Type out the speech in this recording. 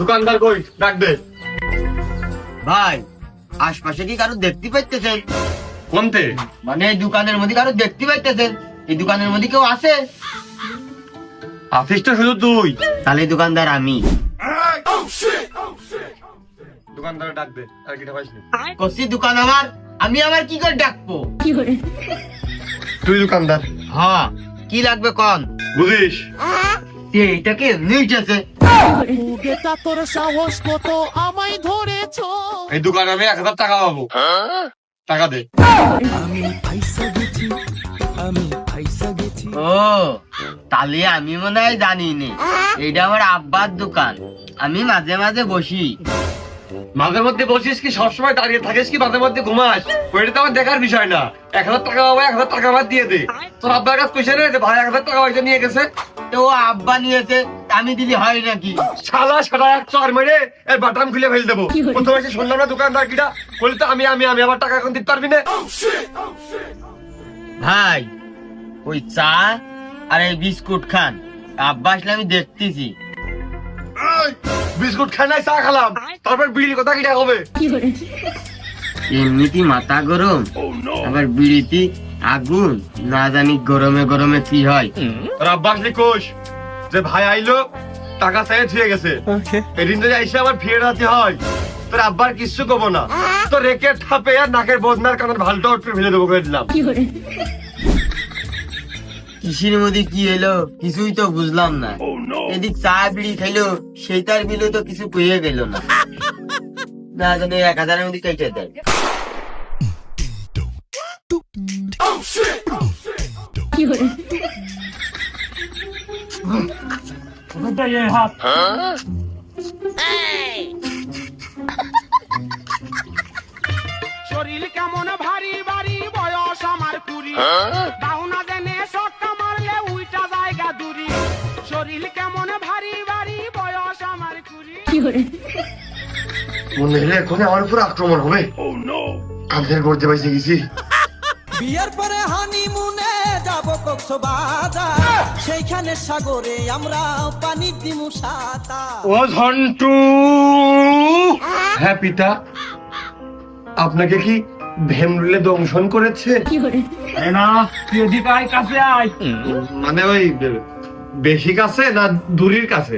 দোকানদার কই, ডাক দে। ভাই আশপাশে কি কারো দেখতে পাইতেছেন? কোনতে? মানে এই দোকানের মধ্যে কারো দেখতে পাইতেছেন? এই দোকানের মধ্যে কেউ আছে? আছিস তো শুধু তুই। তাহলে দোকানদার আমি। দোকানদার ডাক দে, আর কি পাইছিস? কসি দোকান আমার, আমি আবার কি করে ডাকবো? তুই দোকানদার? হ্যাঁ, কি লাগবে কোন? বুঝিস এইটাকে নিচেছে। তোর সাহস কত আমায় ধরেছো? এই দোকানে আমি 1000 টাকা পাবো, টাকা দে। ও তাহলে আমি মনে হয় জানি নে, এইটা আমার আব্বার দোকান, আমি মাঝে মাঝে বসি। মাঝে মধ্যে বসিস কি সবসময় দাঁড়িয়ে থাকিস কি মাঝে মধ্যে ঘুমাস? ওইটা তো আমার দেখার বিষয় না। 1000 টাকা পাবো, 1000 টাকা আমার দিয়ে দে। তোর আব্বার কাছে কইছে রে যে ভাই 1000 টাকা হয়তো নিয়ে গেছে। তো ও আব্বা নিয়েছে, আমি দিলি হয় নাকি? শালা সারা এক চর মেরে এর বাটাম খুলে ফেল দেবো। প্রথমে এসে শুনলাম না দোকানদার কিটা বলি তো আমি আবার টাকা এখন দিতে পারবি না। ভাই ওই চা আর এই বিস্কুট খান, আব্বা আসলে আমি দেখতেছি। বিস্কুট খাই নাই, চা খেলাম, তারপর বিড়ির কথা কিটা হবে? এমনিতে মাথা গরম, আবার বিড়িতে আগুন, না জানি গরমে গরমে কি হয়। তোর আব্বা আসলে কোষ যে ভাই আইলো টাকা চাই ছুঁয়ে গেছে, এদিন যদি এসে আবার ফিরে রাতে হয় তোর আব্বার কিচ্ছু কব না, তো রেখে থাপে আর নাকের বদনার কানের ভালটা উঠে ফেলে দেবো করে দিলাম। কিসের মধ্যে কি এলো কিছুই তো বুঝলাম না। এদিক চা বিড়ি খাইলো, সেইটার বিলে তো কিছু কইয়ে গেল না, না জানি 1000-এর মধ্যে কেটে দেয়। শরীর কেমন ভারী ভারী, বয়স আমার 20, দাও না জেনে শটকা মারলে উইটা জায়গা দূরি। শরীর কেমন ভারী ভারী, বয়স আমার 20। মনে হলে এখন আমার উপর আক্রমণ হবে। কাঁধের গর্জে পাইছে গেছি। বিয়ের পরে হানিমুনে যাব কক্সবাজার, সেইখানে সাগরে আমরা পানি দিমু সাঁতার। ও ঝন্টু। হ্যাঁ পিতা, আপনাকে কি ভেমরুলে দংশন করেছে? না তুই এদিকে আয়, কাছে আয়। মানে ওই বেশি কাছে না দূরের কাছে?